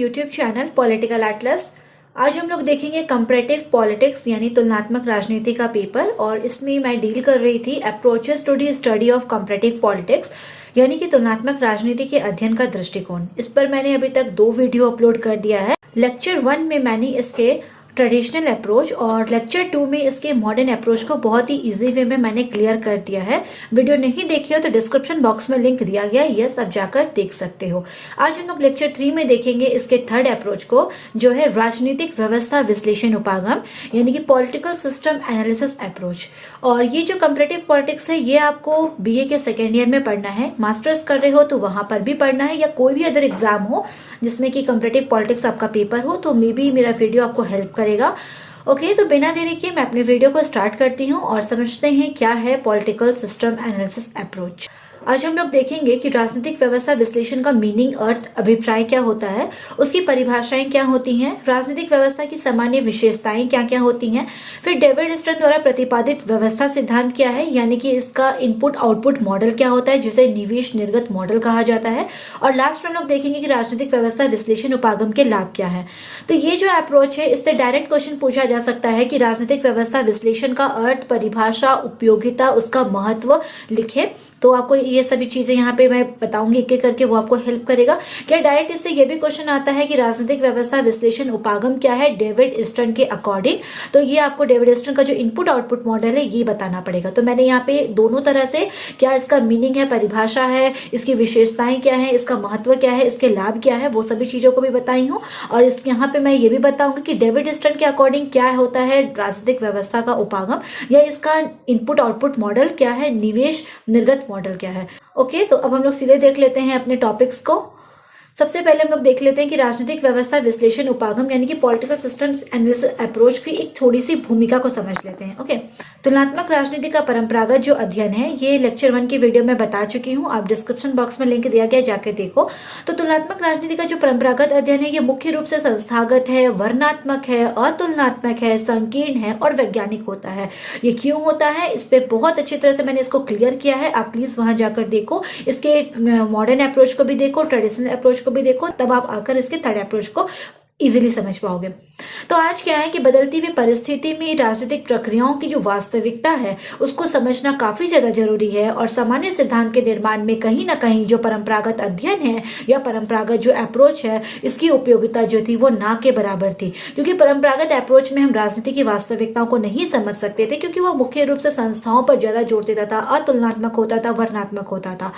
YouTube channel political Atlas. आज हम लोग देखेंगे कंपैरेटिव पॉलिटिक्स यानी तुलनात्मक राजनीति का पेपर, और इसमें मैं डील कर रही थी approaches to the study of comparative politics यानी कि तुलनात्मक राजनीति के अध्ययन का दृष्टिकोण। इस पर मैंने अभी तक 2 वीडियो अपलोड कर दिया है। लेक्चर 1 में मैंने इसके ट्रेडिशनल अप्रोच और लेक्चर 2 में इसके मॉडर्न अप्रोच को बहुत ही इजी वे में मैंने क्लियर कर दिया है। वीडियो नहीं देखी हो तो डिस्क्रिप्शन बॉक्स में लिंक दिया गया है, यस आप जाकर देख सकते हो। आज हम लोग लेक्चर 3 में देखेंगे इसके थर्ड अप्रोच को, जो है राजनीतिक व्यवस्था विश्लेषण उपागम यानी कि पॉलिटिकल सिस्टम एनालिसिस अप्रोच। और ये जो कंपैरेटिव पॉलिटिक्स है ये आपको बीए के सेकेंड ईयर में पढ़ना है, मास्टर्स कर रहे हो तो वहां पर भी पढ़ना है, या कोई भी अदर एग्जाम हो जिसमें कि कंपैरेटिव पॉलिटिक्स आपका पेपर हो तो मे बी मेरा वीडियो आपको हेल्प करेगा। ओके, तो बिना देरी के मैं अपने वीडियो को स्टार्ट करती हूँ और समझते हैं क्या है पॉलिटिकल सिस्टम एनालिसिस अप्रोच। आज हम लोग देखेंगे कि राजनीतिक व्यवस्था विश्लेषण का मीनिंग, अर्थ, अभिप्राय क्या होता है, उसकी परिभाषाएं क्या होती हैं, राजनीतिक व्यवस्था की सामान्य विशेषताएं क्या क्या होती हैं, फिर डेविड ईस्टन द्वारा प्रतिपादित व्यवस्था सिद्धांत क्या है यानी कि इसका इनपुट आउटपुट मॉडल क्या होता है जिसे निवेश निर्गत मॉडल कहा जाता है, और लास्ट में हम लोग देखेंगे कि राजनीतिक व्यवस्था विश्लेषण उपागम के लाभ क्या है। तो ये जो अप्रोच है इससे डायरेक्ट क्वेश्चन पूछा जा सकता है कि राजनीतिक व्यवस्था विश्लेषण का अर्थ, परिभाषा, उपयोगिता, उसका महत्व लिखे। तो आपको ये सभी चीजें यहाँ पे मैं बताऊंगी एक एक करके, वो आपको हेल्प करेगा। क्या डायरेक्ट इससे ये भी क्वेश्चन आता है कि राजनीतिक व्यवस्था विश्लेषण उपागम क्या है डेविड ईस्टन के अकॉर्डिंग, तो ये आपको डेविड ईस्टन का जो इनपुट आउटपुट मॉडल है ये बताना पड़ेगा। तो मैंने यहाँ पे दोनों तरह से, क्या इसका मीनिंग है, परिभाषा है, इसकी विशेषताएं क्या है, इसका महत्व क्या है, इसके लाभ क्या है, वो सभी चीजों को भी बताई हूँ। और इस यहाँ पे मैं ये भी बताऊंगी कि डेविड ईस्टन के अकॉर्डिंग क्या होता है राजनीतिक व्यवस्था का उपागम, या इसका इनपुट आउटपुट मॉडल क्या है, निवेश निर्गत मॉडल क्या है। ओके, तो अब हम लोग सीधे देख लेते हैं अपने टॉपिक्स को। सबसे पहले हम लोग देख लेते हैं कि राजनीतिक व्यवस्था विश्लेषण उपागम यानी कि पॉलिटिकल सिस्टम्स एनालिसिस अप्रोच की एक थोड़ी सी भूमिका को समझ लेते हैं। ओके, तुलनात्मक राजनीति का परंपरागत जो अध्ययन है ये लेक्चर 1 की वीडियो में बता चुकी हूँ, आप डिस्क्रिप्शन बॉक्स में लिंक दिया गया, जाके देखो। तो तुलनात्मक राजनीति का जो परंपरागत अध्ययन है ये मुख्य रूप से संस्थागत है, वर्णनात्मक है, अतुलनात्मक है, संकीर्ण है और वैज्ञानिक होता है। ये क्यों होता है इस पे बहुत अच्छी तरह से मैंने इसको क्लियर किया है, आप प्लीज वहां जाकर देखो, इसके मॉडर्न अप्रोच को भी देखो, ट्रेडिशनल अप्रोच को भी देखो, तब आप आकर इसके थर्ड अप्रोच को इजीली समझ पाओगे। तो आज क्या है कि बदलती हुई परिस्थिति में राजनीतिक प्रक्रियाओं की जो वास्तविकता है उसको समझना काफी ज्यादा जरूरी है, और सामान्य सिद्धांत के निर्माण में कहीं ना कहीं जो परंपरागत अध्ययन है या परंपरागत जो अप्रोच है इसकी उपयोगिता जो थी वो ना के बराबर थी, क्योंकि परंपरागत अप्रोच में हम राजनीति की वास्तविकताओं को नहीं समझ सकते थे, क्योंकि वो मुख्य रूप से संस्थाओं पर ज्यादा जोर देता था, अतुलनात्मक होता था, वर्णनात्मक होता था।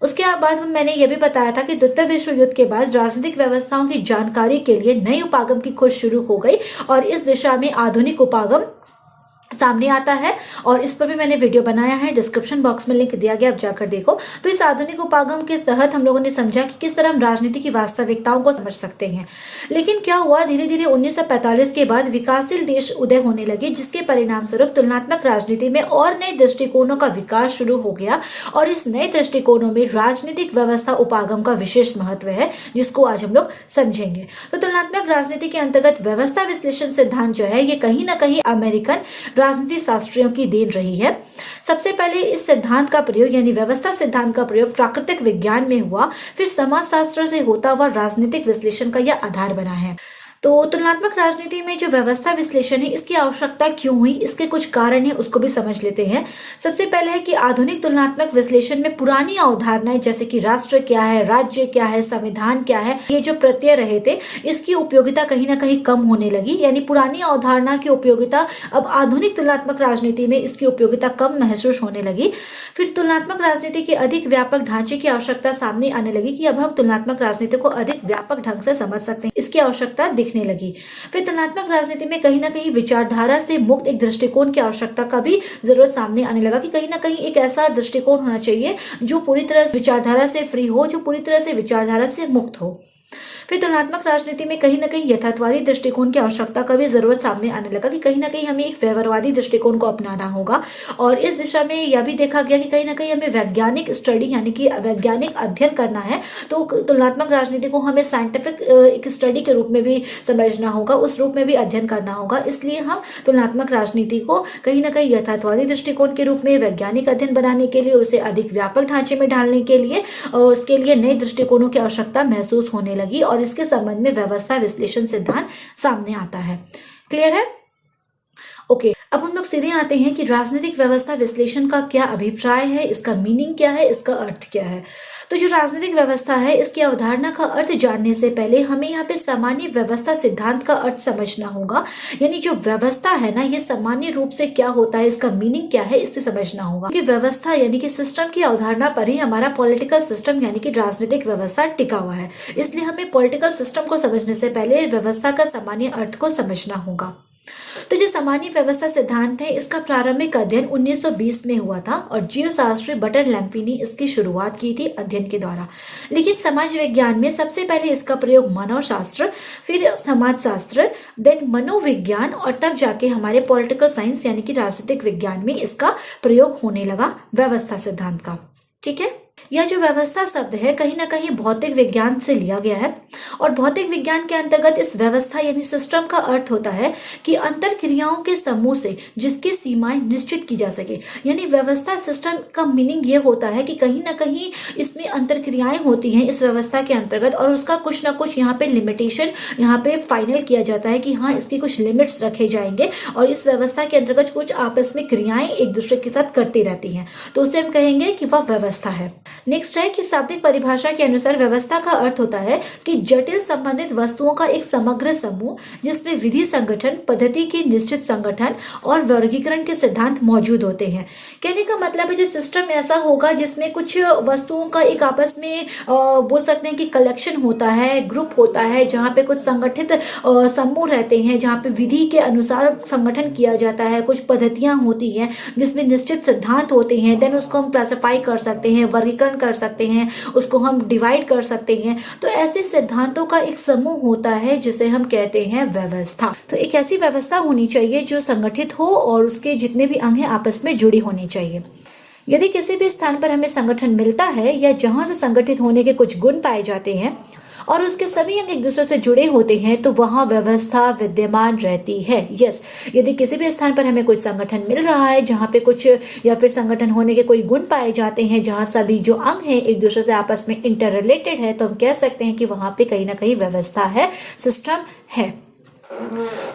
उसके बाद मैंने यह भी बताया था कि द्वितीय विश्व युद्ध के बाद राजनीतिक व्यवस्थाओं की जानकारी के लिए नई उपागम की खोज शुरू हो गई, और इस दिशा में आधुनिक उपागम सामने आता है, और इस पर भी मैंने वीडियो बनाया है, डिस्क्रिप्शन बॉक्स में लिंक दिया गया, आप जाकर देखो। तो इस आधुनिक उपागम के तहत हम लोगों ने समझा कि किस तरह हम राजनीति की वास्तविकताओं को समझ सकते हैं। लेकिन क्या हुआ, धीरे धीरे 1945 के बाद विकासशील देश उदय होने लगे, जिसके परिणाम स्वरूप तुलनात्मक राजनीति में और नए दृष्टिकोणों का विकास शुरू हो गया, और इस नए दृष्टिकोणों में राजनीतिक व्यवस्था उपागम का विशेष महत्व है, जिसको आज हम लोग समझेंगे। तो तुलनात्मक राजनीति के अंतर्गत व्यवस्था विश्लेषण सिद्धांत जो है ये कहीं ना कहीं अमेरिकन राजनीति शास्त्रियों की देन रही है। सबसे पहले इस सिद्धांत का प्रयोग यानी व्यवस्था सिद्धांत का प्रयोग प्राकृतिक विज्ञान में हुआ, फिर समाजशास्त्र से होता हुआ राजनीतिक विश्लेषण का यह आधार बना है। तो तुलनात्मक राजनीति में जो व्यवस्था विश्लेषण है इसकी आवश्यकता क्यों हुई, इसके कुछ कारण है, उसको भी समझ लेते हैं। सबसे पहले है कि आधुनिक तुलनात्मक विश्लेषण में पुरानी अवधारणाएं जैसे कि राष्ट्र क्या है, राज्य क्या है, संविधान क्या है, ये जो प्रत्यय रहे थे इसकी उपयोगिता कहीं ना कहीं कम होने लगी, यानी पुरानी अवधारणा की उपयोगिता अब आधुनिक तुलनात्मक राजनीति में इसकी उपयोगिता कम महसूस होने लगी। फिर तुलनात्मक राजनीति के अधिक व्यापक ढांचे की आवश्यकता सामने आने लगी कि अब हम तुलनात्मक राजनीति को अधिक व्यापक ढंग से समझ सकते हैं, इसकी आवश्यकता दिखने लगी। फिर तुलनात्मक राजनीति में कहीं ना कहीं विचारधारा से मुक्त एक दृष्टिकोण की आवश्यकता का भी जरूरत सामने आने लगा कि कहीं ना कहीं एक ऐसा दृष्टिकोण होना चाहिए जो पूरी तरह से विचारधारा से फ्री हो, जो पूरी तरह से विचारधारा से मुक्त हो। फिर तुलनात्मक राजनीति में कहीं ना कहीं यथार्थवादी दृष्टिकोण की आवश्यकता का भी जरूरत सामने आने लगा कि कहीं ना कहीं हमें एक व्यवहारवादी दृष्टिकोण को अपनाना होगा, और इस दिशा में यह भी देखा गया कि कहीं ना कहीं हमें वैज्ञानिक स्टडी यानी कि वैज्ञानिक अध्ययन करना है, तो तुलनात्मक राजनीति को हमें साइंटिफिक एक स्टडी के रूप में भी समझना होगा, उस रूप में भी अध्ययन करना होगा। इसलिए हम तुलनात्मक राजनीति को कहीं ना कहीं यथार्थवादी दृष्टिकोण के रूप में वैज्ञानिक अध्ययन बनाने के लिए, उसे अधिक व्यापक ढांचे में ढालने के लिए और उसके लिए नए दृष्टिकोणों की आवश्यकता महसूस होने लगी, और इसके संबंध में व्यवस्था विश्लेषण सिद्धांत सामने आता है। क्लियर है? ओके, अब हम लोग सीधे आते हैं कि राजनीतिक व्यवस्था विश्लेषण का क्या अभिप्राय है, इसका मीनिंग क्या है, इसका अर्थ क्या है। तो जो राजनीतिक व्यवस्था है, इसकी अवधारणा का अर्थ जानने से पहले हमें यहाँ पे सामान्य व्यवस्था सिद्धांत का अर्थ समझना होगा। यानी जो व्यवस्था है ना, ये सामान्य रूप से क्या होता है, इसका मीनिंग क्या है, इसे समझना होगा। कि व्यवस्था यानी कि सिस्टम की अवधारणा पर ही हमारा पॉलिटिकल सिस्टम यानी कि राजनीतिक व्यवस्था टिका हुआ है। इसलिए हमें पॉलिटिकल सिस्टम को समझने से पहले व्यवस्था का सामान्य अर्थ को समझना होगा। तो जो सामान्य व्यवस्था सिद्धांत है, इसका प्रारंभिक अध्ययन 1920 में हुआ था और जीवशास्त्री बटर लैम्पी ने इसकी शुरुआत की थी अध्ययन के द्वारा। लेकिन समाज विज्ञान में सबसे पहले इसका प्रयोग मानवशास्त्र, फिर समाजशास्त्र, देन मनोविज्ञान और तब जाके हमारे पॉलिटिकल साइंस यानी कि राजनीतिक विज्ञान में इसका प्रयोग होने लगा व्यवस्था सिद्धांत का। ठीक है, यह जो व्यवस्था शब्द है कहीं ना कहीं भौतिक विज्ञान से लिया गया है और भौतिक विज्ञान के अंतर्गत इस व्यवस्था यानी सिस्टम का अर्थ होता है कि अंतर क्रियाओं के समूह से जिसकी सीमाएं निश्चित की जा सके। यानी व्यवस्था सिस्टम का मीनिंग ये होता है कि कहीं ना कहीं इसमें अंतर क्रियाएं होती हैं इस व्यवस्था के अंतर्गत और उसका कुछ ना कुछ यहाँ पे लिमिटेशन यहाँ पे फाइनल किया जाता है कि हाँ, इसकी कुछ लिमिट्स रखे जाएंगे और इस व्यवस्था के अंतर्गत कुछ आपस में क्रियाएं एक दूसरे के साथ करती रहती हैं, तो उसे हम कहेंगे कि वह व्यवस्था है। नेक्स्ट है कि शाब्दिक परिभाषा के अनुसार व्यवस्था का अर्थ होता है कि जटिल संबंधित वस्तुओं का एक समग्र समूह जिसमें विधि, संगठन, पद्धति के निश्चित संगठन और वर्गीकरण के सिद्धांत मौजूद होते हैं। कहने का मतलब है जो सिस्टम ऐसा होगा जिसमें कुछ वस्तुओं का एक आपस में बोल सकते हैं कि कलेक्शन होता है, ग्रुप होता है, जहाँ पे कुछ संगठित समूह रहते हैं, जहाँ पे विधि के अनुसार संगठन किया जाता है, कुछ पद्धतियां होती हैं जिसमें निश्चित सिद्धांत होते हैं। देन उसको हम क्लासिफाई कर सकते हैं, वर्गीकरण कर सकते हैं, उसको हम डिवाइड कर सकते हैं। तो ऐसे सिद्धांतों का एक समूह होता है जिसे हम कहते हैं व्यवस्था। तो एक ऐसी व्यवस्था होनी चाहिए जो संगठित हो और उसके जितने भी अंग हैं आपस में जुड़ी होनी चाहिए। यदि किसी भी स्थान पर हमें संगठन मिलता है या जहां से संगठित होने के कुछ गुण पाए जाते हैं और उसके सभी अंग एक दूसरे से जुड़े होते हैं तो वहां व्यवस्था विद्यमान रहती है। यस, यदि किसी भी स्थान पर हमें कुछ संगठन मिल रहा है जहां पे कुछ या फिर संगठन होने के कोई गुण पाए जाते हैं, जहां सभी जो अंग हैं एक दूसरे से आपस में इंटर रिलेटेड है, तो हम कह सकते हैं कि वहां पे कहीं ना कहीं व्यवस्था है, सिस्टम है।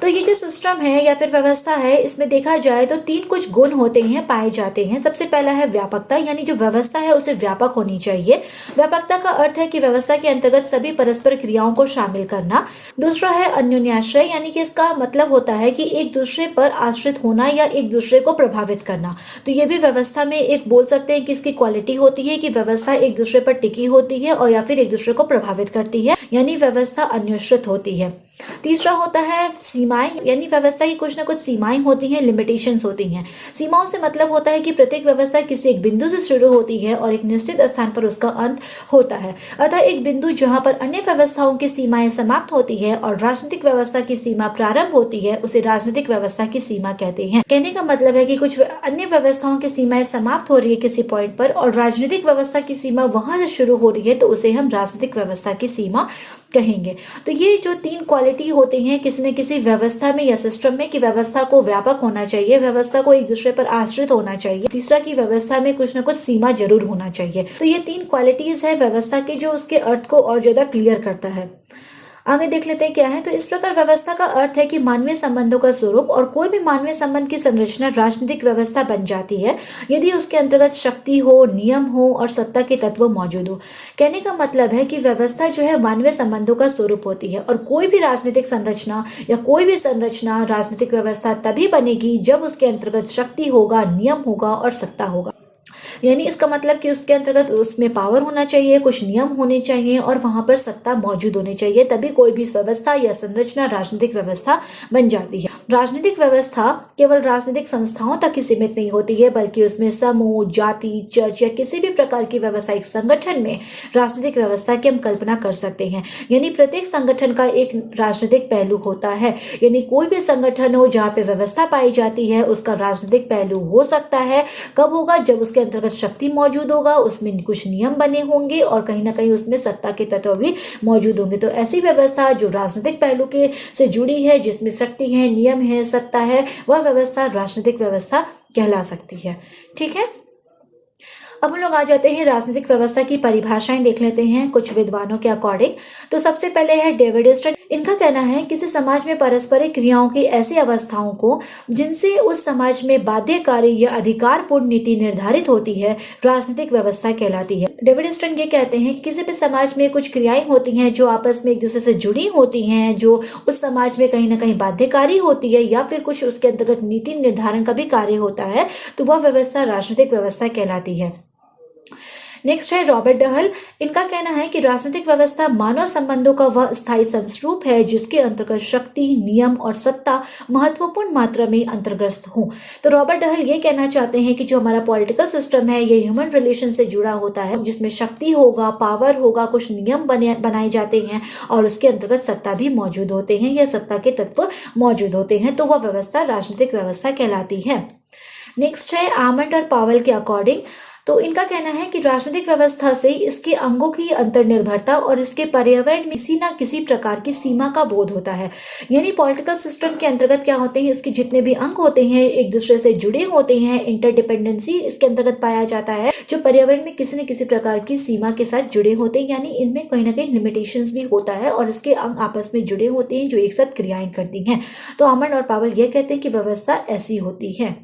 तो ये जो सिस्टम है या फिर व्यवस्था है, इसमें देखा जाए तो तीन कुछ गुण होते हैं, पाए जाते हैं। सबसे पहला है व्यापकता, यानी जो व्यवस्था है उसे व्यापक होनी चाहिए। व्यापकता का अर्थ है कि व्यवस्था के अंतर्गत सभी परस्पर क्रियाओं को शामिल करना। दूसरा है अन्योन्याश्रय, यानी कि इसका मतलब होता है कि एक दूसरे पर आश्रित होना या एक दूसरे को प्रभावित करना। तो ये भी व्यवस्था में एक बोल सकते हैं कि इसकी क्वालिटी होती है कि व्यवस्था एक दूसरे पर टिकी होती है और या फिर एक दूसरे को प्रभावित करती है, यानी व्यवस्था अन्योश्रित होती है। तीसरा होता है सीमाएं, यानी व्यवस्था की कुछ ना कुछ सीमाएं होती हैं, लिमिटेशंस होती हैं। सीमाओं से मतलब होता है कि प्रत्येक व्यवस्था किसी एक बिंदु से शुरू होती है और एक निश्चित स्थान पर उसका अंत होता है। अतः एक बिंदु जहां पर अन्य व्यवस्थाओं की सीमाएं समाप्त होती है और राजनीतिक व्यवस्था की सीमा प्रारंभ होती है, उसे राजनीतिक व्यवस्था की सीमा कहते हैं। कहने का मतलब है कि कुछ अन्य व्यवस्थाओं की सीमाएं समाप्त हो रही है किसी पॉइंट पर और राजनीतिक व्यवस्था की सीमा वहां से शुरू हो रही है, तो उसे हम राजनीतिक व्यवस्था की सीमा कहेंगे। तो ये जो तीन क्वालिटी होती हैं किसी न किसी व्यवस्था में या सिस्टम में, कि व्यवस्था को व्यापक होना चाहिए, व्यवस्था को एक दूसरे पर आश्रित होना चाहिए, तीसरा की व्यवस्था में कुछ न कुछ सीमा जरूर होना चाहिए। तो ये तीन क्वालिटीज है व्यवस्था के जो उसके अर्थ को और ज्यादा क्लियर करता है। आगे देख लेते हैं क्या है। तो इस प्रकार व्यवस्था का अर्थ है कि मानवीय संबंधों का स्वरूप और कोई भी मानवीय संबंध की संरचना राजनीतिक व्यवस्था बन जाती है यदि उसके अंतर्गत शक्ति हो, नियम हो और सत्ता के तत्व मौजूद हो। कहने का मतलब है कि व्यवस्था जो है मानवीय संबंधों का स्वरूप होती है और कोई भी राजनीतिक संरचना या कोई भी संरचना राजनीतिक व्यवस्था तभी बनेगी जब उसके अंतर्गत शक्ति होगा, नियम होगा और सत्ता होगा। यानी इसका मतलब कि उसके अंतर्गत उसमें पावर होना चाहिए, कुछ नियम होने चाहिए और वहां पर सत्ता मौजूद होनी चाहिए, तभी कोई भी व्यवस्था या संरचना राजनीतिक व्यवस्था बन जाती है। राजनीतिक व्यवस्था केवल राजनीतिक संस्थाओं तक ही सीमित नहीं होती है, बल्कि उसमें समूह, जाति, चर्च या किसी भी प्रकार की व्यवसायिक संगठन में राजनीतिक व्यवस्था की हम कल्पना कर सकते हैं। यानी प्रत्येक संगठन का एक राजनीतिक पहलू होता है। यानी कोई भी संगठन हो जहाँ पे व्यवस्था पाई जाती है उसका राजनीतिक पहलू हो सकता है। कब होगा? जब उसके अंतर्गत शक्ति मौजूद होगा, उसमें कुछ नियम बने होंगे और कहीं ना कहीं उसमें सत्ता के तत्व भी मौजूद होंगे। तो ऐसी व्यवस्था जो राजनीतिक पहलू के से जुड़ी है, जिसमें शक्ति है, नियम है, सत्ता है, वह व्यवस्था राजनीतिक व्यवस्था कहला सकती है। ठीक है। अब हम लोग आ जाते हैं राजनीतिक व्यवस्था की परिभाषाएं देख लेते हैं कुछ विद्वानों के अकॉर्डिंग। तो सबसे पहले है डेविड स्टर्न। इनका कहना है किसी समाज में पारस्परिक क्रियाओं की ऐसी अवस्थाओं को जिनसे उस समाज में बाध्यकारी या अधिकारपूर्ण नीति निर्धारित होती है राजनीतिक व्यवस्था कहलाती है। डेविड स्टर्न ये कहते हैं कि किसी भी समाज में कुछ क्रियाएं होती हैं जो आपस में एक दूसरे से जुड़ी होती हैं, जो उस समाज में कहीं ना कहीं बाध्यकारी होती है या फिर कुछ उसके अंतर्गत नीति निर्धारण का भी कार्य होता है, तो वह व्यवस्था राजनीतिक व्यवस्था कहलाती है। नेक्स्ट है रॉबर्ट डहल। इनका कहना है कि राजनीतिक व्यवस्था मानव संबंधों का वह स्थायी संस्वरूप है जिसके अंतर्गत शक्ति, नियम और सत्ता महत्वपूर्ण मात्रा में अंतर्ग्रस्त हो। तो रॉबर्ट डहल ये कहना चाहते हैं कि जो हमारा पॉलिटिकल सिस्टम है ये ह्यूमन रिलेशन से जुड़ा होता है, जिसमें शक्ति होगा, पावर होगा, कुछ नियम बनाए जाते हैं और उसके अंतर्गत सत्ता भी मौजूद होते हैं या सत्ता के तत्व मौजूद होते हैं, तो वह व्यवस्था राजनीतिक व्यवस्था कहलाती है। नेक्स्ट है आमंड और पावेल के अकॉर्डिंग। तो इनका कहना है कि राजनीतिक व्यवस्था से इसके अंगों की अंतर्निर्भरता और इसके पर्यावरण में किसी न किसी प्रकार की सीमा का बोध होता है। यानी पॉलिटिकल सिस्टम के अंतर्गत क्या होते हैं, इसके जितने भी अंग होते हैं एक दूसरे से जुड़े होते हैं, इंटरडिपेंडेंसी इसके अंतर्गत पाया जाता है, जो पर्यावरण में किसी न किसी प्रकार की सीमा के साथ जुड़े होते हैं, यानी इनमें कहीं ना कहीं लिमिटेशंस भी होता है और इसके अंग आपस में जुड़े होते हैं जो एक साथ क्रियाएं करती हैं। तो आमंड और पावेल यह कहते हैं कि व्यवस्था ऐसी होती है।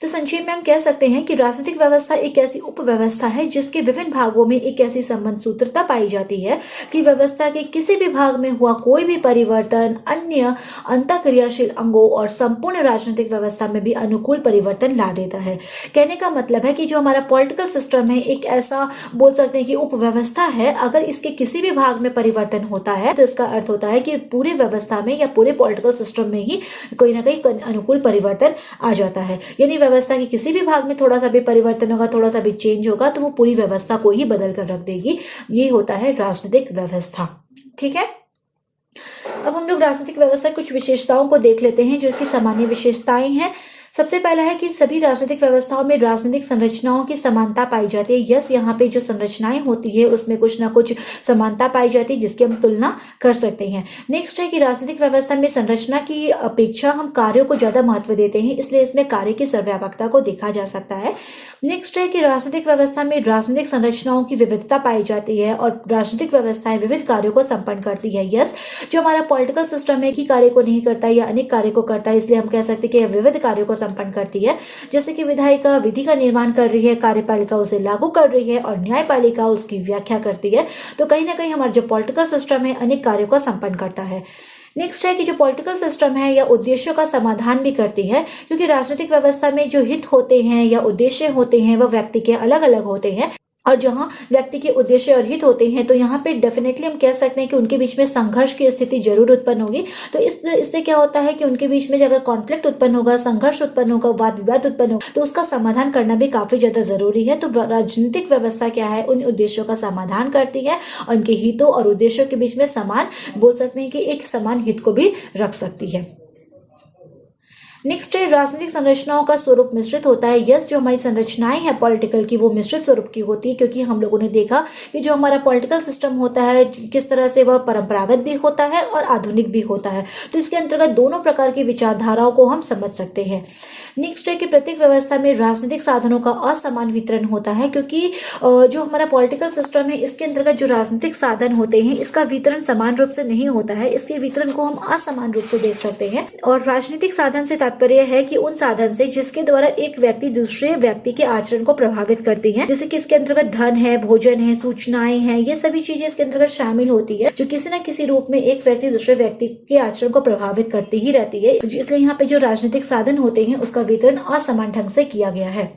तो संक्षेप में हम कह सकते हैं कि राजनीतिक व्यवस्था एक ऐसी उपव्यवस्था है जिसके विभिन्न भागों में एक ऐसी संबंध सूत्रता पाई जाती है कि व्यवस्था के किसी भी भाग में हुआ कोई भी परिवर्तन अन्य अंतःक्रियाशील अंगों और संपूर्ण राजनीतिक व्यवस्था में भी अनुकूल परिवर्तन ला देता है। कहने का मतलब है कि जो हमारा पॉलिटिकल सिस्टम है एक ऐसा बोल सकते हैं कि उपव्यवस्था है, अगर इसके किसी भी भाग में परिवर्तन होता है तो इसका अर्थ होता है कि पूरे व्यवस्था में या पूरे पॉलिटिकल सिस्टम में ही कोई ना कोई अनुकूल परिवर्तन आ जाता है। यानी व्यवस्था के किसी भी भाग में थोड़ा सा भी परिवर्तन होगा, थोड़ा सा भी चेंज होगा तो वो पूरी व्यवस्था को ही बदल कर रख देगी। ये होता है राजनीतिक व्यवस्था। ठीक है, अब हम लोग राजनीतिक व्यवस्था कुछ विशेषताओं को देख लेते हैं जो इसकी सामान्य विशेषताएं हैं। सबसे पहला है कि सभी राजनीतिक व्यवस्थाओं में राजनीतिक संरचनाओं की समानता पाई जाती है। यस, यहाँ पे जो संरचनाएं होती है उसमें कुछ ना कुछ समानता पाई जाती है जिसकी हम तुलना कर सकते हैं। नेक्स्ट है कि राजनीतिक व्यवस्था में संरचना की अपेक्षा हम कार्यों को ज्यादा महत्व देते हैं, इसलिए इसमें कार्य की सर्वव्यापकता को देखा जा सकता है। नेक्स्ट है कि राजनीतिक व्यवस्था में राजनीतिक संरचनाओं की विविधता पाई जाती है और राजनीतिक व्यवस्थाएं विविध कार्यों को संपन्न करती है। यस, जो हमारा पॉलिटिकल सिस्टम है कि कार्य को नहीं करता या अनेक कार्य को करता है, इसलिए हम कह सकते हैं कि यह विविध कार्यों को संपन्न करती है। जैसे कि विधायिका विधि का निर्माण कर रही है, कार्यपालिका उसे लागू कर रही है और न्यायपालिका उसकी व्याख्या करती है। तो कहीं ना कहीं हमारा जो पॉलिटिकल सिस्टम है अनेक कार्यों को संपन्न करता है। नेक्स्ट है कि जो पॉलिटिकल सिस्टम है या उद्देश्यों का समाधान भी करती है, क्योंकि राजनीतिक व्यवस्था में जो हित होते हैं या उद्देश्य होते हैं वह व्यक्ति के अलग अलग होते हैं और जहां व्यक्ति के उद्देश्य और हित होते हैं तो यहाँ पे डेफिनेटली हम कह सकते हैं कि उनके बीच में संघर्ष की स्थिति जरूर उत्पन्न होगी। तो इससे क्या होता है कि उनके बीच में अगर कॉन्फ्लिक्ट उत्पन्न होगा, संघर्ष उत्पन्न होगा, वाद विवाद उत्पन्न होगा तो उसका समाधान करना भी काफी ज्यादा जरूरी है। तो राजनीतिक व्यवस्था क्या है, उन उद्देश्यों का समाधान करती है और उनके हितों और उद्देश्यों के बीच में समान बोल सकते हैं कि एक समान हित को भी रख सकती है। नेक्स्ट है राजनीतिक संरचनाओं का स्वरूप मिश्रित होता है। यस, जो हमारी संरचनाएं हैं पॉलिटिकल की वो मिश्रित स्वरूप की होती है, क्योंकि हम लोगों ने देखा कि जो हमारा पॉलिटिकल सिस्टम होता है किस तरह से वह परंपरागत भी होता है और आधुनिक भी होता है। तो इसके अंतर्गत दोनों प्रकार की विचारधाराओं को हम समझ सकते हैं। नेक्स्ट है कि प्रत्येक व्यवस्था में राजनीतिक साधनों का असमान वितरण होता है, क्योंकि जो हमारा पॉलिटिकल सिस्टम है इसके अंतर्गत जो राजनीतिक साधन होते हैं इसका वितरण समान रूप से नहीं होता है, इसके वितरण को हम असमान रूप से देख सकते हैं। और राजनीतिक साधन से तात्पर्य है कि उन साधन से जिसके द्वारा एक व्यक्ति दूसरे व्यक्ति के आचरण को प्रभावित करती है, जैसे कि इसके अंतर्गत धन है, भोजन है, सूचनाएं हैं, ये सभी चीजें इसके अंतर्गत शामिल होती है जो किसी न किसी रूप में एक व्यक्ति दूसरे व्यक्ति के आचरण को प्रभावित करती ही रहती है। इसलिए यहाँ पे जो राजनीतिक साधन होते हैं उसका वितरण असमान ढंग से किया गया है।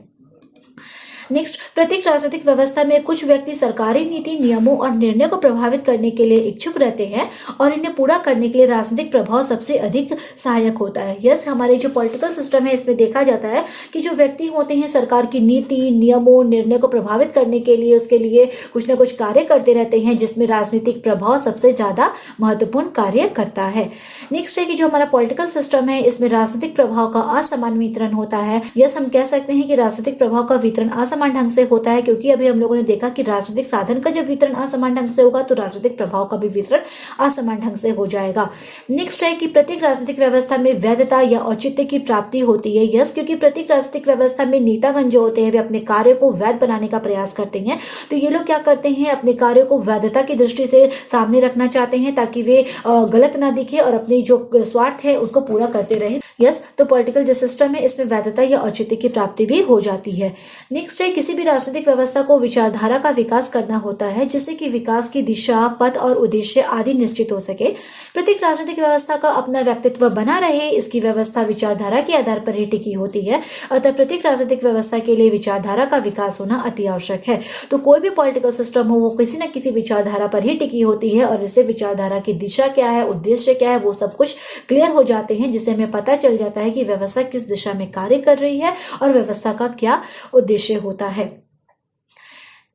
नेक्स्ट, प्रत्येक राजनीतिक व्यवस्था में कुछ व्यक्ति सरकारी नीति, नियमों और निर्णय को प्रभावित करने के लिए इच्छुक रहते हैं और इन्हें पूरा करने के लिए राजनीतिक प्रभाव सबसे अधिक सहायक होता है। यस, हमारे जो पॉलिटिकल सिस्टम है इसमें देखा जाता है कि जो व्यक्ति होते हैं सरकार की नीति, नियमों, निर्णय को प्रभावित करने के लिए उसके लिए कुछ न कुछ कार्य करते रहते हैं, जिसमें राजनीतिक प्रभाव सबसे ज्यादा महत्वपूर्ण कार्य करता है। नेक्स्ट है कि जो हमारा पॉलिटिकल सिस्टम है इसमें राजनीतिक प्रभाव का असमान वितरण होता है। यस, हम कह सकते हैं कि राजनीतिक प्रभाव का वितरण असमान असमान ढंग से होता है, क्योंकि अभी हम लोगों ने देखा कि राजनीतिक साधन का जब वितरण असमान ढंग से होगा तो राजनीतिक प्रभाव का भी वितरण असमान ढंग से हो जाएगा। नेक्स्ट है कि प्रत्येक राजनीतिक व्यवस्था में वैधता या औचित्य की प्राप्ति होती है। यस, क्योंकि प्रत्येक राजनीतिक व्यवस्था में नेतागण जो होते हैं वे अपने कार्य को वैध बनाने का प्रयास करते हैं। तो ये लोग क्या करते हैं, अपने कार्यों को वैधता की दृष्टि से सामने रखना चाहते हैं ताकि वे गलत ना दिखे और अपनी जो स्वार्थ है उसको पूरा करते रहे। यस, तो पॉलिटिकल जो सिस्टम है इसमें वैधता या औचित्य की प्राप्ति भी हो जाती है। नेक्स्ट है, किसी भी राजनीतिक व्यवस्था को विचारधारा का विकास करना होता है जिससे कि विकास की दिशा, पथ और उद्देश्य आदि निश्चित हो सके। प्रत्येक राजनीतिक व्यवस्था का अपना व्यक्तित्व बना रहे, इसकी व्यवस्था विचारधारा के आधार पर ही टिकी होती है। अतः प्रत्येक राजनीतिक व्यवस्था के लिए विचारधारा का विकास होना अति आवश्यक है। तो कोई भी पॉलिटिकल सिस्टम हो वो किसी न किसी विचारधारा पर ही टिकी होती है और इससे विचारधारा की दिशा क्या है, उद्देश्य क्या है, वो सब कुछ क्लियर हो जाते हैं, जिससे हमें पता चल जाता है कि व्यवस्था किस दिशा में कार्य कर रही है और व्यवस्था का क्या उद्देश्य होता है।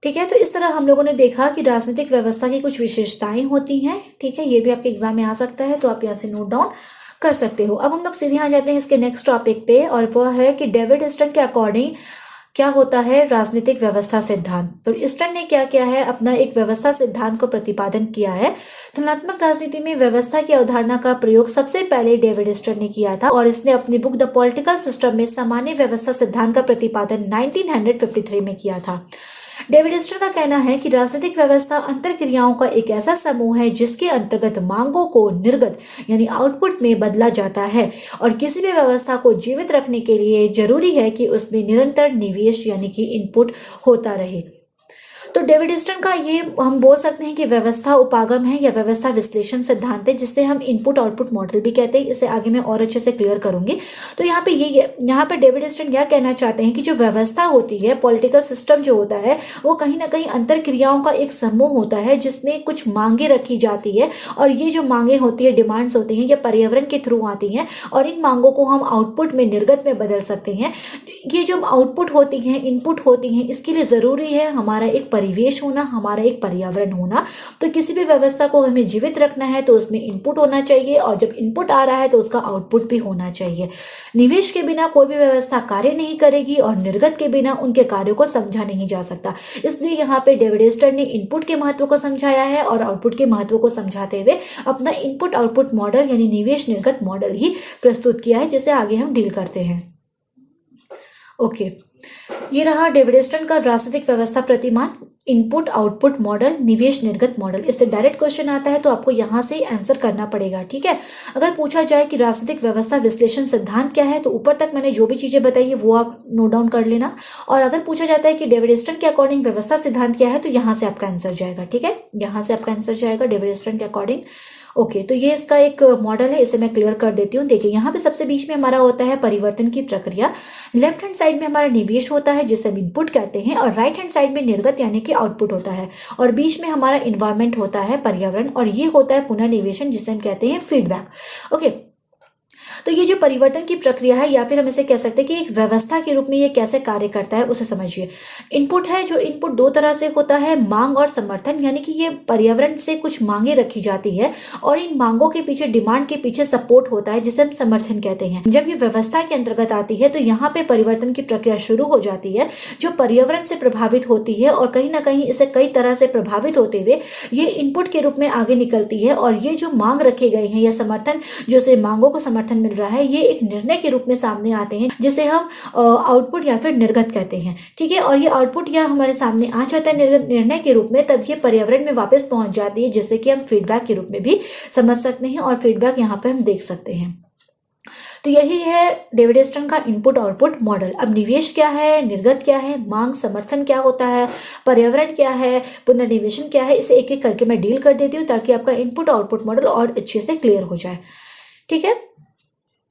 ठीक है, तो इस तरह हम लोगों ने देखा कि राजनीतिक व्यवस्था की कुछ विशेषताएं होती हैं। ठीक है, ये भी आपके एग्जाम में आ सकता है, तो आप यहाँ से नोट डाउन कर सकते हो। अब हम लोग सीधे आ जाते हैं इसके नेक्स्ट टॉपिक पे, और वह है कि डेविड ईस्टन के अकॉर्डिंग क्या होता है राजनीतिक व्यवस्था सिद्धांत। तो ईस्टन ने क्या किया है, अपना एक व्यवस्था सिद्धांत को प्रतिपादन किया है। तुलनात्मक राजनीति में व्यवस्था की अवधारणा का प्रयोग सबसे पहले डेविड ईस्टन ने किया था और इसने अपनी बुक द पॉलिटिकल सिस्टम में सामान्य व्यवस्था सिद्धांत का प्रतिपादन 1953 में किया था। डेविड ईस्टन का कहना है कि राजनीतिक व्यवस्था अंतरक्रियाओं का एक ऐसा समूह है जिसके अंतर्गत मांगों को निर्गत यानी आउटपुट में बदला जाता है, और किसी भी व्यवस्था को जीवित रखने के लिए जरूरी है कि उसमें निरंतर निवेश यानी कि इनपुट होता रहे। तो डेविड ईस्टन का ये हम बोल सकते हैं कि व्यवस्था उपागम है या व्यवस्था विश्लेषण सिद्धांत है, जिससे हम इनपुट आउटपुट मॉडल भी कहते हैं। इसे आगे मैं और अच्छे से क्लियर करूंगी। तो यहाँ पे डेविड ईस्टन क्या कहना चाहते हैं कि जो व्यवस्था होती है, पॉलिटिकल सिस्टम जो होता है, वो कहीं ना कहीं अंतर क्रियाओं का एक समूह होता है जिसमें कुछ मांगे रखी जाती है, और ये जो मांगे होती है, डिमांड्स होती हैं, ये पर्यावरण के थ्रू आती हैं और इन मांगों को हम आउटपुट में, निर्गत में बदल सकते हैं। ये जो आउटपुट होती हैं, इनपुट होती हैं, इसके लिए जरूरी है हमारा एक परिवेश होना, हमारा एक पर्यावरण होना। तो किसी भी व्यवस्था को हमें जीवित रखना है तो उसमें इनपुट होना चाहिए, और जब इनपुट आ रहा है तो उसका आउटपुट भी होना चाहिए। निवेश के बिना कोई भी व्यवस्था कार्य नहीं करेगी और निर्गत के बिना उनके कार्यों को समझा नहीं जा सकता। इसलिए यहाँ पे डेविड ईस्टन ने इनपुट के महत्व को समझाया है और आउटपुट के महत्व को समझाते हुए अपना इनपुट आउटपुट मॉडल यानी निवेश निर्गत मॉडल ही प्रस्तुत किया है, जिसे आगे हम डील करते हैं। ओके, ये रहा डेविड ईस्टन का राजनीतिक व्यवस्था प्रतिमान, इनपुट आउटपुट मॉडल, निवेश निर्गत मॉडल। इससे डायरेक्ट क्वेश्चन आता है तो आपको यहां से आंसर करना पड़ेगा। ठीक है, अगर पूछा जाए कि राजनीतिक व्यवस्था विश्लेषण सिद्धांत क्या है, तो ऊपर तक मैंने जो भी चीजें बताई है वो आप नोट डाउन कर लेना। और अगर पूछा जाता है कि डेविड ईस्टन के अकॉर्डिंग व्यवस्था सिद्धांत क्या है, तो यहां से आपका आंसर जाएगा। ठीक है, यहां से आपका आंसर जाएगा डेविड ईस्टन के अकॉर्डिंग। ओके, तो ये इसका एक मॉडल है, इसे मैं क्लियर कर देती हूँ। देखिए, यहाँ पे सबसे बीच में हमारा होता है परिवर्तन की प्रक्रिया, लेफ्ट हैंड साइड में हमारा निवेश होता है जिसे हम इनपुट कहते हैं, और राइट हैंड साइड में निर्गत यानी कि आउटपुट होता है, और बीच में हमारा इन्वायरमेंट होता है, पर्यावरण, और ये होता है पुनर्निवेशन जिसे हम कहते हैं फीडबैक। ओके, तो ये जो परिवर्तन की प्रक्रिया है, या फिर हम इसे कह सकते हैं कि एक व्यवस्था के रूप में ये कैसे कार्य करता है, उसे समझिए। इनपुट है, जो इनपुट दो तरह से होता है, मांग और समर्थन, यानी कि ये पर्यावरण से कुछ मांगे रखी जाती है और इन मांगों के पीछे, डिमांड के पीछे सपोर्ट होता है जिसे हम समर्थन कहते हैं। जब ये व्यवस्था के अंतर्गत आती है तो यहाँ पे परिवर्तन की प्रक्रिया शुरू हो जाती है जो पर्यावरण से प्रभावित होती है, और कहीं ना कहीं इसे कई तरह से प्रभावित होते हुए ये इनपुट के रूप में आगे निकलती है, और ये जो मांग रखे गए हैं या समर्थन, जो से मांगों को समर्थन मिल रहा है, ये एक निर्णय के रूप में सामने आते हैं जिसे हम आउटपुट या फिर निर्गत कहते हैं। ठीक है, और ये आउटपुट या हमारे सामने आ जाता है निर्णय के रूप में, तब ये पर्यावरण में वापस पहुंच जाती है, जिससे कि हम फीडबैक के रूप में भी समझ सकते हैं, और फीडबैक यहाँ पे हम देख सकते हैं। तो यही है डेविड ईस्टन का इनपुट आउटपुट मॉडल। अब निवेश क्या है, निर्गत क्या है, मांग समर्थन क्या होता है, पर्यावरण क्या है, पुनर्निवेशन क्या है, इसे एक एक करके मैं डील कर देती हूँ ताकि आपका इनपुट आउटपुट मॉडल और अच्छे से क्लियर हो जाए। ठीक है,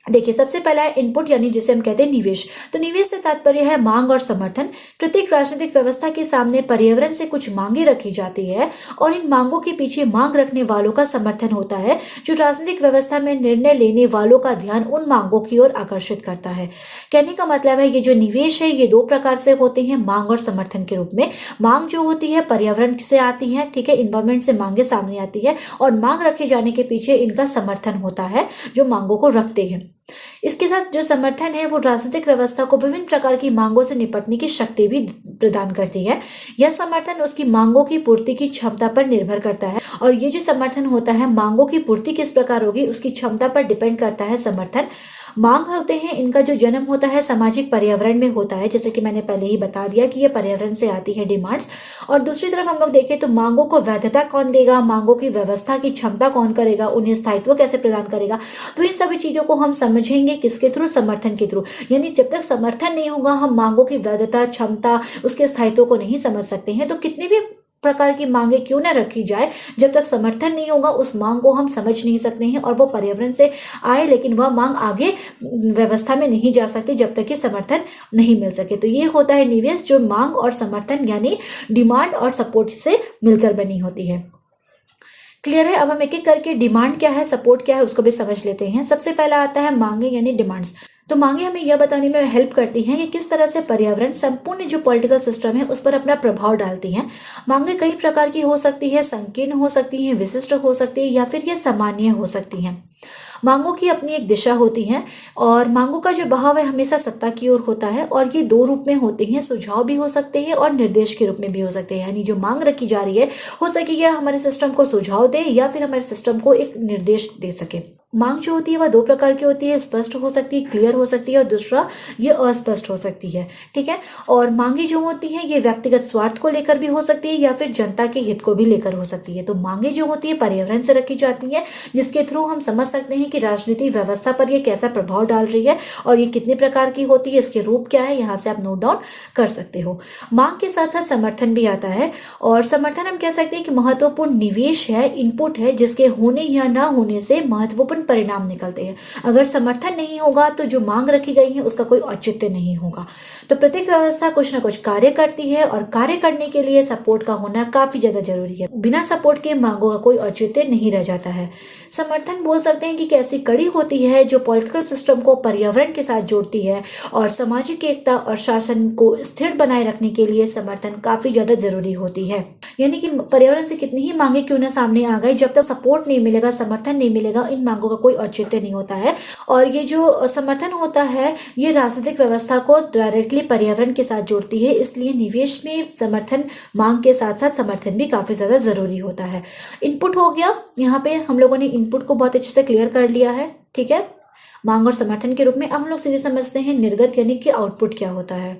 देखिए, सबसे पहला है इनपुट यानी जिसे हम कहते हैं निवेश। तो निवेश से तात्पर्य है मांग और समर्थन। प्रत्येक राजनीतिक व्यवस्था के सामने पर्यावरण से कुछ मांगे रखी जाती है और इन मांगों के पीछे मांग रखने वालों का समर्थन होता है, जो राजनीतिक व्यवस्था में निर्णय लेने वालों का ध्यान उन मांगों की ओर आकर्षित करता है। कहने का मतलब है, ये जो निवेश है ये दो प्रकार से होते हैं, मांग और समर्थन के रूप में। मांग जो होती है पर्यावरण से आती है, ठीक है, इन्वायरमेंट से मांगे सामने आती है, और मांग रखे जाने के पीछे इनका समर्थन होता है जो मांगों को रखते हैं। इसके साथ जो समर्थन है वो राजनीतिक व्यवस्था को विभिन्न प्रकार की मांगों से निपटने की शक्ति भी प्रदान करती है। यह समर्थन उसकी मांगों की पूर्ति की क्षमता पर निर्भर करता है, और ये जो समर्थन होता है, मांगों की पूर्ति किस प्रकार होगी उसकी क्षमता पर डिपेंड करता है समर्थन। मांग होते हैं, इनका जो जन्म होता है सामाजिक पर्यावरण में होता है, जैसे कि मैंने पहले ही बता दिया कि ये पर्यावरण से आती है डिमांड्स। और दूसरी तरफ हम लोग देखें तो मांगों को वैधता कौन देगा, मांगों की व्यवस्था की क्षमता कौन करेगा, उन्हें स्थायित्व कैसे प्रदान करेगा। तो इन सभी चीजों को हम समझेंगे किसके थ्रू, समर्थन के थ्रू। यानी जब तक समर्थन नहीं होगा हम मांगों की वैधता, क्षमता, उसके स्थायित्व को नहीं समझ सकते हैं। तो कितनी भी प्रकार की मांगे क्यों ना रखी जाए, जब तक समर्थन नहीं होगा उस मांग को हम समझ नहीं सकते हैं, और वो पर्यावरण से आए लेकिन वह मांग आगे व्यवस्था में नहीं जा सकती जब तक कि समर्थन नहीं मिल सके। तो ये होता है निवेश, जो मांग और समर्थन यानी डिमांड और सपोर्ट से मिलकर बनी होती है। क्लियर है? अब हम एक एक करके डिमांड क्या है, सपोर्ट क्या है, उसको भी समझ लेते हैं। सबसे पहला आता है मांगे यानी डिमांड्स। तो मांगे हमें यह बताने में हेल्प करती हैं कि किस तरह से पर्यावरण संपूर्ण जो पॉलिटिकल सिस्टम है उस पर अपना प्रभाव डालती हैं। मांगे कई प्रकार की हो सकती है, संकीर्ण हो सकती है, विशिष्ट हो सकती है, या फिर ये सामान्य हो सकती हैं। मांगों की अपनी एक दिशा होती है, और मांगों का जो बहाव है हमेशा सत्ता की ओर होता है, और ये दो रूप में होते हैं, सुझाव भी हो सकते हैं और निर्देश के रूप में भी हो सकते हैं। यानी जो मांग रखी जा रही है हो सके यह हमारे सिस्टम को सुझाव दे या फिर हमारे सिस्टम को एक निर्देश दे सके। मांग जो होती है वह दो प्रकार की होती है, स्पष्ट हो सकती है, क्लियर हो सकती है, और दूसरा ये अस्पष्ट हो सकती है। ठीक है? और मांगे जो होती है ये व्यक्तिगत स्वार्थ को लेकर भी हो सकती है या फिर जनता के हित को भी लेकर हो सकती है। तो मांगे जो होती है पर्यावरण से रखी जाती है, जिसके थ्रू हम समझ सकते हैं कि राजनीतिक व्यवस्था पर ये कैसा प्रभाव डाल रही है और ये कितने प्रकार की होती है, इसके रूप क्या है, यहाँ से आप नोट डाउन कर सकते हो। मांग के साथ साथ समर्थन भी आता है, और समर्थन हम कह सकते हैं कि महत्वपूर्ण निवेश है, इनपुट है, जिसके होने या ना होने से महत्वपूर्ण परिणाम निकलते हैं। अगर समर्थन नहीं होगा तो जो मांग रखी गई है उसका कोई औचित्य नहीं होगा। तो प्रत्येक व्यवस्था कुछ ना कुछ कार्य करती है, और कार्य करने के लिए सपोर्ट का होना काफी ज्यादा जरूरी है। बिना सपोर्ट के मांगों का कोई औचित्य नहीं रह जाता है। समर्थन बोल सकते हैं कि ऐसी कड़ी होती है जो पॉलिटिकल सिस्टम को पर्यावरण के साथ जोड़ती है, और सामाजिक एकता और शासन को स्थिर बनाए रखने के लिए समर्थन काफी ज्यादा जरूरी होती है। यानी कि पर्यावरण से कितनी ही मांगे क्यों ना सामने आ गई, जब तक सपोर्ट नहीं मिलेगा, समर्थन नहीं मिलेगा, इन मांगों का कोई औचित्य नहीं होता है। और ये जो समर्थन होता है ये राजनीतिक व्यवस्था को डायरेक्टली पर्यावरण के साथ जोड़ती है, इसलिए निवेश में समर्थन, मांग के साथ साथ समर्थन भी काफी ज्यादा जरूरी होता है। इनपुट हो गया, यहाँ पे हम लोगों ने इनपुट को बहुत अच्छे से क्लियर कर लिया है। ठीक है, मांग और समर्थन के रूप में। अब हम लोग सीधे समझते हैं निर्गत यानी कि आउटपुट क्या होता है।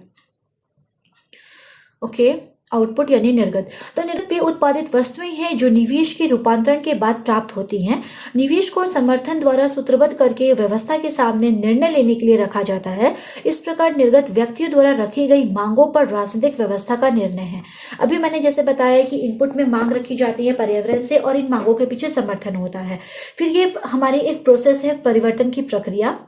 ओके, आउटपुट यानी निर्गत। तो निर्गत वे उत्पादित वस्तुएं हैं जो निवेश के रूपांतरण के बाद प्राप्त होती हैं। निवेश को समर्थन द्वारा सूत्रबद्ध करके व्यवस्था के सामने निर्णय लेने के लिए रखा जाता है। इस प्रकार निर्गत व्यक्तियों द्वारा रखी गई मांगों पर राजनीतिक व्यवस्था का निर्णय है। अभी मैंने जैसे बताया कि इनपुट में मांग रखी जाती है पर्यावरण से, और इन मांगों के पीछे समर्थन होता है। फिर ये हमारी एक प्रोसेस है, परिवर्तन की प्रक्रिया,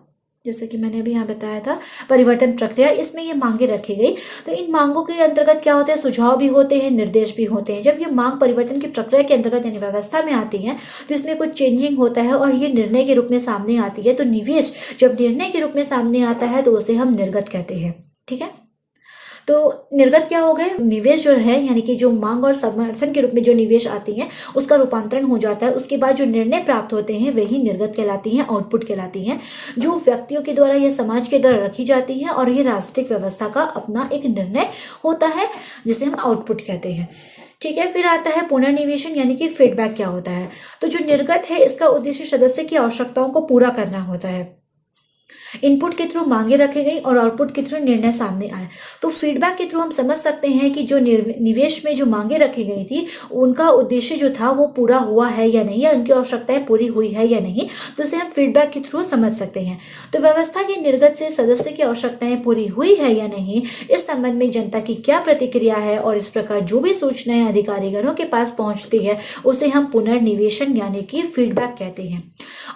जैसे कि मैंने अभी यहाँ बताया था परिवर्तन प्रक्रिया, इसमें ये मांगे रखी गई। तो इन मांगों के अंतर्गत क्या होते हैं, सुझाव भी होते हैं, निर्देश भी होते हैं। जब ये मांग परिवर्तन की प्रक्रिया के अंतर्गत यानी व्यवस्था में आती है तो इसमें कुछ चेंजिंग होता है और ये निर्णय के रूप में सामने आती है। तो निवेश जब निर्णय के रूप में सामने आता है तो उसे हम निर्गत कहते हैं। ठीक है, तो निर्गत क्या हो गए, निवेश जो है यानी कि जो मांग और समर्थन के रूप में जो निवेश आती है उसका रूपांतरण हो जाता है। उसके बाद जो निर्णय प्राप्त होते हैं वही निर्गत कहलाती हैं, आउटपुट कहलाती हैं, जो व्यक्तियों के द्वारा या समाज के द्वारा रखी जाती है, और ये राजनीतिक व्यवस्था का अपना एक निर्णय होता है जिसे हम आउटपुट कहते हैं। ठीक है, फिर आता है पुनर्निवेशन यानी कि फीडबैक क्या होता है। तो जो निर्गत है इसका उद्देश्य सदस्य की आवश्यकताओं को पूरा करना होता है। इनपुट के थ्रू मांगे रखे गई और आउटपुट के थ्रू निर्णय सामने आए। तो फीडबैक के थ्रू हम समझ सकते हैं कि जो निवेश में जो मांगे रखी गई थी उनका उद्देश्य जो था वो पूरा हुआ है या नहीं, या उनकी आवश्यकताएं पूरी हुई है या नहीं, तो इसे हम फीडबैक के थ्रू समझ सकते हैं। तो व्यवस्था के निर्गत से सदस्य की आवश्यकताएं पूरी हुई है या नहीं, इस संबंध में जनता की क्या प्रतिक्रिया है, और इस प्रकार जो भी सूचनाएं अधिकारीगणों के पास पहुंचती है उसे हम पुनर्निवेशन यानी कि फीडबैक कहते हैं।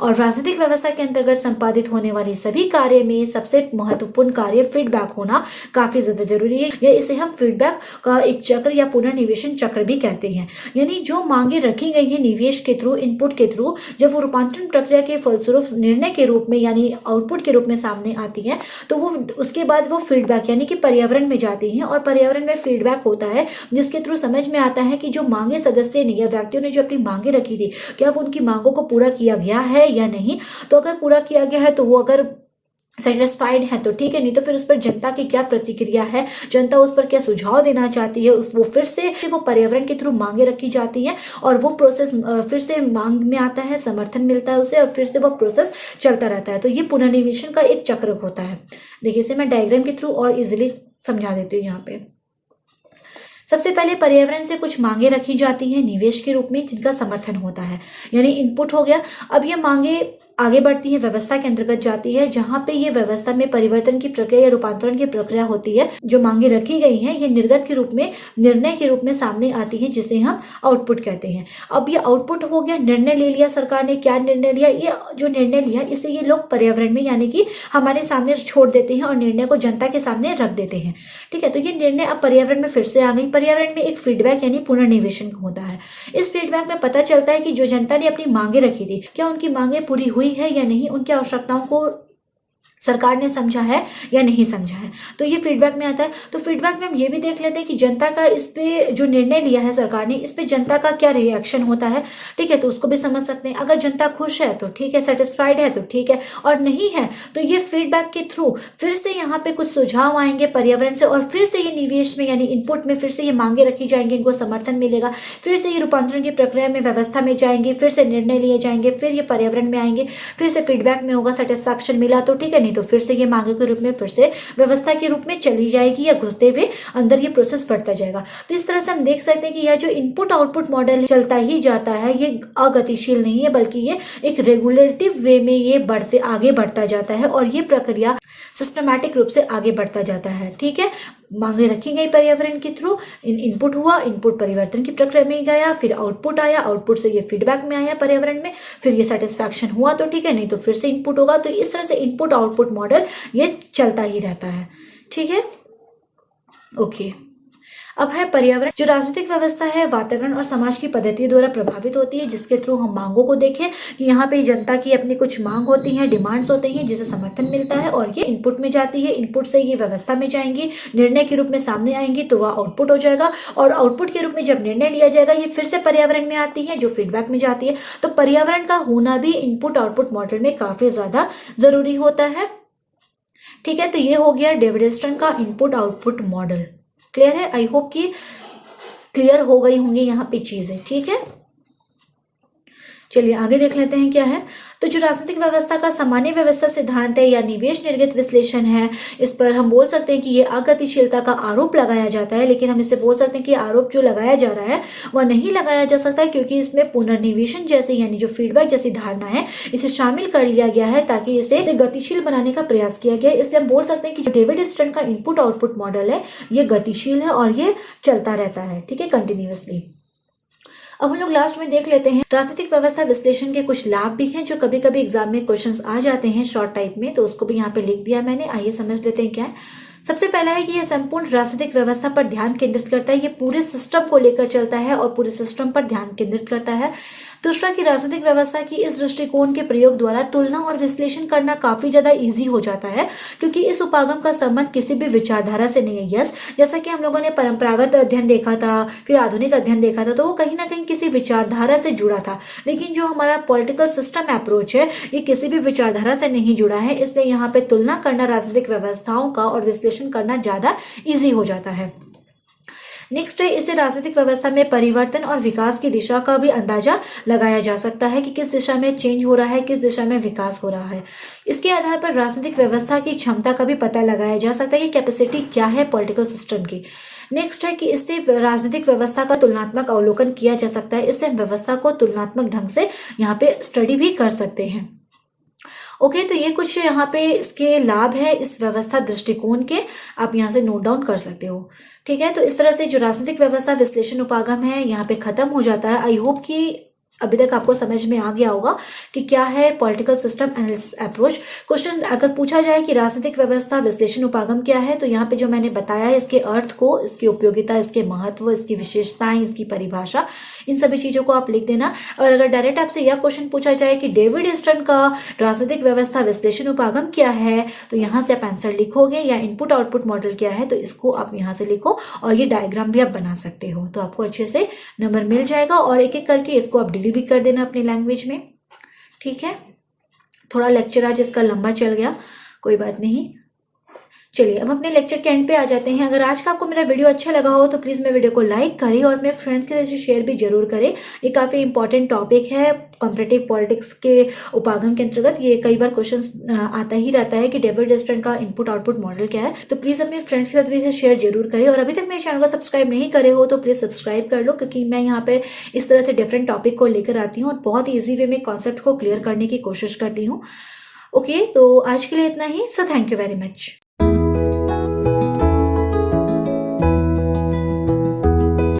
और राजनीतिक व्यवस्था के अंतर्गत संपादित होने वाली सभी कार्य में सबसे महत्वपूर्ण कार्य फीडबैक होना काफी ज्यादा जरूरी है, या इसे हम फीडबैक का एक चक्र या पुनर्निवेशन चक्र भी कहते हैं। यानी जो मांगे रखी गई है निवेश के थ्रू, इनपुट के थ्रू, जब वो रूपांतरण प्रक्रिया के फलस्वरूप निर्णय के रूप में यानी आउटपुट के रूप में सामने आती है, तो वो उसके बाद वो फीडबैक यानी कि पर्यावरण में जाती है, और पर्यावरण में फीडबैक होता है जिसके थ्रू समझ में आता है कि जो मांगे सदस्य ने या व्यक्तियों ने जो अपनी मांगे रखी थी क्या वो उनकी मांगों को पूरा किया गया है या नहीं। तो अगर पूरा किया गया है तो वो अगर सेटिस्फाइड है तो ठीक है, नहीं तो फिर उस पर जनता की क्या प्रतिक्रिया है, जनता उस पर क्या सुझाव देना चाहती है, वो फिर से वो पर्यावरण के थ्रू मांगे रखी जाती है और वो प्रोसेस फिर से मांग में आता है, समर्थन मिलता है उसे और फिर से वो प्रोसेस चलता रहता है। तो ये पुनर्निवेशन का एक चक्र होता है। देखिए इसे मैं डायग्राम के थ्रू और इजिली समझा देती हूँ। यहाँ पे सबसे पहले पर्यावरण से कुछ मांगे रखी जाती हैं निवेश के रूप में, जिनका समर्थन होता है, यानी इनपुट हो गया। अब ये मांगे आगे बढ़ती है, व्यवस्था के अंतर्गत जाती है, जहां पे ये व्यवस्था में परिवर्तन की प्रक्रिया या रूपांतरण की प्रक्रिया होती है। जो मांगे रखी गई हैं ये निर्गत के रूप में, निर्णय के रूप में सामने आती है, जिसे हम आउटपुट कहते हैं। अब ये आउटपुट हो गया, निर्णय ले लिया सरकार ने, क्या निर्णय लिया, ये जो निर्णय लिया इसे ये लोग पर्यावरण में यानी कि हमारे सामने छोड़ देते हैं और निर्णय को जनता के सामने रख देते हैं। ठीक है, तो ये निर्णय अब पर्यावरण में फिर से आ गई। पर्यावरण में एक फीडबैक यानी पुनर्निवेशन होता है। इस फीडबैक में पता चलता है कि जो जनता ने अपनी मांगे रखी थी, क्या उनकी मांगे पूरी हुई है या नहीं, उनकी आवश्यकताओं को सरकार ने समझा है या नहीं समझा है। तो ये फीडबैक में आता है। तो फीडबैक में हम ये भी देख लेते हैं कि जनता का इस पे जो निर्णय लिया है सरकार ने, इस पे जनता का क्या रिएक्शन होता है। ठीक है, तो उसको भी समझ सकते हैं। अगर जनता खुश है तो ठीक है, सेटिस्फाइड है तो ठीक है, और नहीं है तो ये फीडबैक के थ्रू फिर से यहाँ पे कुछ सुझाव आएंगे पर्यावरण से और फिर से ये निवेश में यानी इनपुट में फिर से ये मांगे रखी जाएंगी, इनको समर्थन मिलेगा, फिर से ये रूपांतरण की प्रक्रिया में व्यवस्था में जाएंगे, फिर से निर्णय लिए जाएंगे, फिर ये पर्यावरण में आएंगे, फिर से फीडबैक में होगा, सेटिस्फैक्शन मिला तो ठीक है, नहीं तो फिर से ये मांगे के रूप में फिर से व्यवस्था के रूप में चली जाएगी या घुसते हुए अंदर ये प्रोसेस बढ़ता जाएगा। तो इस तरह से हम देख सकते हैं कि यह जो इनपुट आउटपुट मॉडल चलता ही जाता है, ये अगतिशील नहीं है, बल्कि ये एक रेगुलेटिव वे में ये आगे बढ़ता जाता है और ये प्रक्रिया सिस्टमैटिक रूप से आगे बढ़ता जाता है। ठीक है, मांगे रखी गई पर्यावरण के थ्रू, इनपुट हुआ, इनपुट परिवर्तन की प्रक्रिया में गया, फिर आउटपुट आया, आउटपुट से ये फीडबैक में आया पर्यावरण में, फिर ये सेटिस्फैक्शन हुआ तो ठीक है, नहीं तो फिर से इनपुट होगा। तो इस तरह से इनपुट आउटपुट मॉडल ये चलता ही रहता है। ठीक है, ओके। अब है पर्यावरण। जो राजनीतिक व्यवस्था है वातावरण और समाज की पद्धति द्वारा प्रभावित होती है, जिसके थ्रू हम मांगों को देखें कि यहाँ पे जनता की अपनी कुछ मांग होती हैं, डिमांड्स होती हैं, जिसे समर्थन मिलता है और ये इनपुट में जाती है। इनपुट से ये व्यवस्था में जाएंगी, निर्णय के रूप में सामने आएंगी तो वह आउटपुट हो जाएगा और आउटपुट के रूप में जब निर्णय लिया जाएगा ये फिर से पर्यावरण में आती है जो फीडबैक में जाती है। तो पर्यावरण का होना भी इनपुट आउटपुट मॉडल में काफी ज्यादा जरूरी होता है। ठीक है, तो ये हो गया डेविड स्टर्न का इनपुट आउटपुट मॉडल। क्लियर है? आई होप कि क्लियर हो गई होंगी यहाँ पे चीजें। ठीक है, चलिए आगे देख लेते हैं क्या है। तो जो राजनीतिक व्यवस्था का सामान्य व्यवस्था सिद्धांत है या निवेश निर्गत विश्लेषण है, इस पर हम बोल सकते हैं कि ये अगतिशीलता का आरोप लगाया जाता है, लेकिन हम इसे बोल सकते हैं कि आरोप जो लगाया जा रहा है वह नहीं लगाया जा सकता है, क्योंकि इसमें पुनर्निवेशन जैसे यानी जो फीडबैक जैसी धारणा है इसे शामिल कर लिया गया है ताकि इसे गतिशील बनाने का प्रयास किया गया है। इसलिए हम बोल सकते हैं कि जो डेविड स्टर्न का इनपुट आउटपुट मॉडल है ये गतिशील है और ये चलता रहता है। ठीक है, कंटिन्यूअसली। अब हम लोग लास्ट में देख लेते हैं राजनीतिक व्यवस्था विश्लेषण के कुछ लाभ भी हैं जो कभी कभी एग्जाम में क्वेश्चंस आ जाते हैं शॉर्ट टाइप में, तो उसको भी यहाँ पे लिख दिया मैंने। आइए समझ लेते हैं क्या है। सबसे पहला है कि यह संपूर्ण राजनीतिक व्यवस्था पर ध्यान केंद्रित करता है, ये पूरे सिस्टम को लेकर चलता है और पूरे सिस्टम पर ध्यान केंद्रित करता है। दूसरा कि राजनीतिक व्यवस्था की इस दृष्टिकोण के प्रयोग द्वारा तुलना और विश्लेषण करना काफी ज्यादा इजी हो जाता है, क्योंकि इस उपागम का संबंध किसी भी विचारधारा से नहीं है। यस, जैसा कि हम लोगों ने परंपरागत अध्ययन देखा था, फिर आधुनिक अध्ययन देखा था, तो वो कहीं ना कहीं किसी विचारधारा से जुड़ा था, लेकिन जो हमारा पॉलिटिकल सिस्टम अप्रोच है ये किसी भी विचारधारा से नहीं जुड़ा है। इसलिए यहाँ पे तुलना करना राजनीतिक व्यवस्थाओं का और विश्लेषण करना ज्यादा इजी हो जाता है। नेक्स्ट है, इसे राजनीतिक व्यवस्था में परिवर्तन और विकास की दिशा का भी अंदाजा लगाया जा सकता है कि किस दिशा में चेंज हो रहा है, किस दिशा में विकास हो रहा है। इसके आधार पर राजनीतिक व्यवस्था की क्षमता का भी पता लगाया जा सकता है कि कैपेसिटी क्या है पॉलिटिकल सिस्टम की। नेक्स्ट है कि इससे राजनीतिक व्यवस्था का तुलनात्मक अवलोकन किया जा सकता है। इससे हम व्यवस्था को तुलनात्मक ढंग से यहाँ पे स्टडी भी कर सकते हैं। ओके, तो ये कुछ यहाँ पे इसके लाभ है इस व्यवस्था दृष्टिकोण के, आप यहाँ से नोट डाउन कर सकते हो। ठीक है, तो इस तरह से जो राजनीतिक व्यवस्था विश्लेषण उपागम है यहाँ पे खत्म हो जाता है। आई होप कि अभी तक आपको समझ में आ गया होगा कि क्या है political system analysis approach. Question अगर पूछा जाए कि राजनीतिक व्यवस्था विश्लेषण उपागम क्या है, तो यहाँ पे जो मैंने बताया है इसके अर्थ को, इसकी उपयोगिता, इसके महत्व, इसकी विशेषताएं, इसकी परिभाषा, इन सभी चीजों को आप लिख देना। और अगर डायरेक्ट आपसे यह क्वेश्चन पूछा जाए कि डेविड स्टर्न का राजनीतिक व्यवस्था विश्लेषण उपागम क्या है, तो यहाँ से आप आंसर लिखोगे, या इनपुट आउटपुट मॉडल क्या है तो इसको आप यहाँ से लिखो, और ये डायग्राम भी आप बना सकते हो, तो आपको अच्छे से नंबर मिल जाएगा। और एक एक करके इसको आप डील भी कर देना अपनी लैंग्वेज में। ठीक है, थोड़ा लेक्चर आज इसका लंबा चल गया, कोई बात नहीं। चलिए अब अपने लेक्चर के एंड पे आ जाते हैं। अगर आज का आपको मेरा वीडियो अच्छा लगा हो तो प्लीज़ मेरे वीडियो को लाइक करें और अपने फ्रेंड्स के साथ शेयर भी जरूर करें। ये काफ़ी इंपॉर्टेंट टॉपिक है कॉम्पिटिटिव पॉलिटिक्स के उपागम के अंतर्गत। ये कई बार क्वेश्चन आता ही रहता है कि डेविड डिस्टन का इनपुट आउटपुट मॉडल क्या है। तो प्लीज़ अपने फ्रेंड्स के साथ भी इसे शेयर जरूर करें और अभी तक मेरे चैनल को सब्सक्राइब नहीं करे हो तो प्लीज़ सब्सक्राइब कर लो, क्योंकि मैं यहाँ पे इस तरह से डिफरेंट टॉपिक को लेकर आती हूँ और बहुत ईजी वे में कॉन्सेप्ट को क्लियर करने की कोशिश करती हूँ। ओके, तो आज के लिए इतना ही। So thank you very much.